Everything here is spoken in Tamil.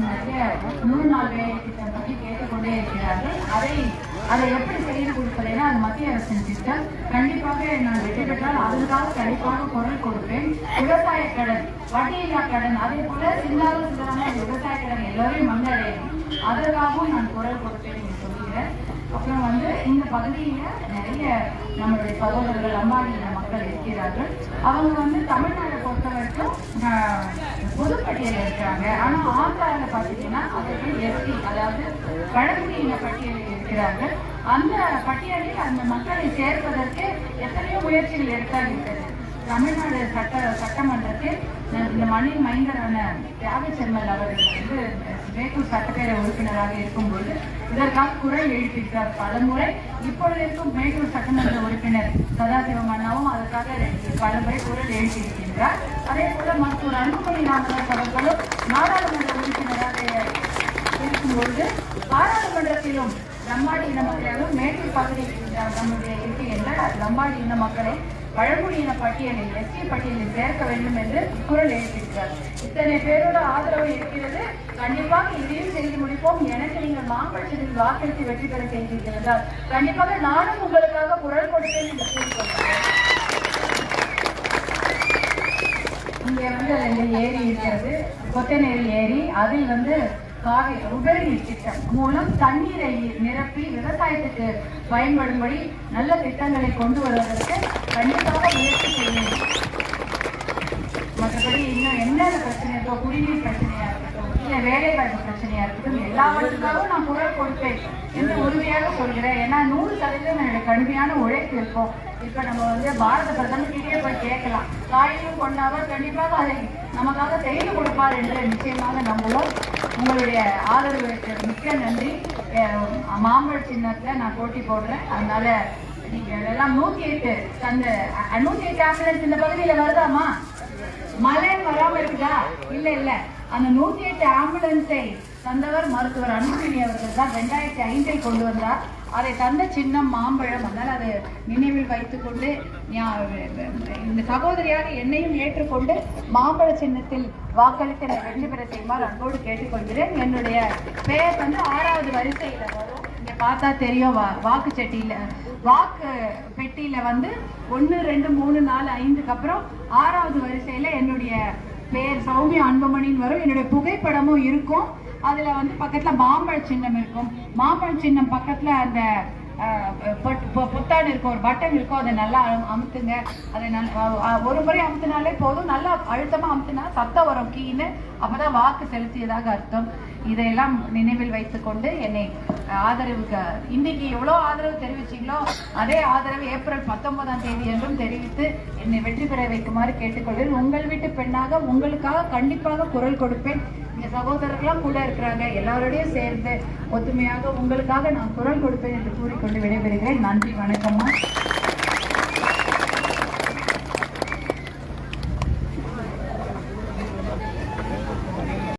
நிறைய 100 நாள் வேலை திட்டம் பற்றி கேட்டுக்கொண்டே இருக்கிறார்கள். அதை எப்படி செய்து கொடுப்பதுன்னா அது மத்திய அரசின் திட்டம். கண்டிப்பாக நான் வெற்றி பெற்றால் அதற்காக கண்டிப்பாக குரல் கொடுப்பேன். விவசாய கடன், வட்டியில்லா கடன், அதே போல சிந்தான விவசாய கடன் எல்லாரையும் வந்தடையணும், அதற்காகவும் நான் குரல் கொடுப்பேன் என்று சொல்கிறேன். அப்புறம் இந்த பகுதியில நிறைய நம்மளுடைய சகோதரர்கள் அம்மாநில மக்கள் இருக்கிறார்கள். அவங்க தமிழ்நாட்டை பொறுத்த வரைக்கும் பொதுப்பட்டியலில் இருக்கிறாங்க. ஆனா ஆந்திராவில் பார்த்தீங்கன்னா அவர்கள் எஸ்டி, அதாவது பழங்குடியின பட்டியலில் இருக்கிறார்கள். அந்த பட்டியலில் அந்த மக்களை சேர்ப்பதற்கு எத்தனையோ முயற்சிகள் எடுத்தாகிறது. தமிழ்நாடு சட்டமன்றத்தில் இந்த மண்ணின் மைந்தரான தியாக செம்மல் அவர்கள் வேட்டூர் சட்டப்பேரவை உறுப்பினராக இருக்கும்போது இதற்காக குரல் எழுப்பியிருக்கிறார் பலமுறை. இப்பொழுது இருக்கும் மேட்டூர் சட்டமன்ற உறுப்பினர் சதாசிவம் அண்ணாவும் அதற்காக பலமுறை குரல் எழுப்பியிருக்கின்றார். அதே போல மருத்துவர் அன்புமணி ராமதாஸ் அவர்களும் நாடாளுமன்ற உறுப்பினராக இருக்கும்பொழுது பாராளுமன்றத்திலும் லம்பாடி இன மக்களாலும் மேட்டூர் பகுதியில் நம்முடைய இருக்கின்ற லம்பாடி இன மக்களை பழங்குடியின பட்டியலில் எஸ்டி பட்டியலில் சேர்க்க வேண்டும் என்று குரல் எழுப்பியிருக்கிறார். இத்தனை பேரோட ஆதரவு இருக்கிறது. கண்டிப்பாக இதையும் செய்து முடிப்போம். எனக்கு நீங்கள் மாம்பழத்தில் வாக்களித்து வெற்றி பெற செய்திருக்கிறார். கண்டிப்பாக நானும் உங்களுக்காக குரல் கொடுப்பேன் என்று கூறிக்கொள்கிறேன். இங்க ஏரி இருக்கிறது, கொத்தநேரி ஏரி. அதில் காவிரி உபரி நீர் திட்டம் மூலம் தண்ணீரை நிரப்பி விவசாயத்துக்கு பயன்படும்படி நல்ல திட்டங்களை கொண்டு வருவதற்கு கண்டிப்பாக முயற்சி செய்யணும். மற்றபடி இன்னும் என்னென்ன பிரச்சனை இருக்கோ, குடிநீர் பிரச்சனையா இருக்கட்டும், இல்லை வேலைவாய்ப்பு பிரச்சனையா இருக்கட்டும், எல்லாவற்றுக்காகவும் நான் குரல் கொடுப்பேன் என்று உறுதியாக சொல்கிறேன். ஏன்னா 100% என்னுடைய கடுமையான உழைப்பு இருக்கும். இப்ப நம்ம பாரத பிரதமர் கிட்டே போய் கேட்கலாம், தாயிலும் கொண்டாவர் கண்டிப்பாக அதை நமக்காக செய்து கொடுப்பார் என்று நிச்சயமாக நம்புவோம். உங்களுடைய ஆதரவுக்கு மிக்க நன்றி. மாம்பழ சின்னத்துல நான் போட்டி போடுறேன். அதனால நீங்க எல்லாம் 108 அந்த 108 ஆம்புலன்ஸ் இந்த பகுதியில வருதாமா? மழை வராம இருக்குதா? இல்ல அந்த 108 ஆம்புலன்ஸை தந்தவர் மருத்துவர் அன்புமணி அவர்கள் தான் 2005 கொண்டு வந்தார். அதை தந்த சின்னம் மாம்பழம். அதனால் அதை நினைவில் வைத்துக்கொண்டு இந்த சகோதரியாக என்னையும் ஏற்றுக்கொண்டு மாம்பழ சின்னத்தில் வாக்களித்து வெற்றி பெற செய்யுமாறு அன்போடு கேட்டுக்கொள்கிறேன். என்னுடைய பெயர் 6வது வரிசையில் வரும். இங்கே பார்த்தா தெரியும், வாக்கு பெட்டியில 1, 2, 3, 4, 5க்கு அப்புறம் 6வது வரிசையில என்னுடைய பெயர் சௌமியா அன்புமணின்னு வரும். என்னுடைய புகைப்படமும் இருக்கும். அதுல பக்கத்துல மாம்பழ சின்னம் இருக்கும். மாம்பழ சின்னம் பக்கத்துல அந்த புத்தாண்டு இருக்கும், ஒரு பட்டன் இருக்கும். அதை நல்லா அமுத்துங்க. அதை ஒரு முறை அமுத்தினாலே போதும். நல்லா அழுத்தமா அமுத்தினா சத்தம் வரும் கீன்னு. அப்பதான் வாக்கு செலுத்தியதாக அர்த்தம். இதையெல்லாம் நினைவில் வைத்துக்கொண்டு என்னை ஆதரவுக்கு இன்னைக்கு எவ்வளோ ஆதரவு தெரிவிச்சீங்களோ அதே ஆதரவு ஏப்ரல் 19ஆம் தேதி என்றும் தெரிவித்து என்னை வெற்றி பெற வைக்குமாறு கேட்டுக்கொள்வேன். உங்கள் வீட்டு பெண்ணாக உங்களுக்காக கண்டிப்பாக குரல் கொடுப்பேன். இங்க சகோதரர்கள்லாம் கூட இருக்கிறாங்க. எல்லாரோடையும் சேர்ந்து ஒத்துமையாக உங்களுக்காக நான் குரல் கொடுப்பேன் என்று கூறிக்கொண்டு விடைபெறுகிறேன். நன்றி, வணக்கம்மா.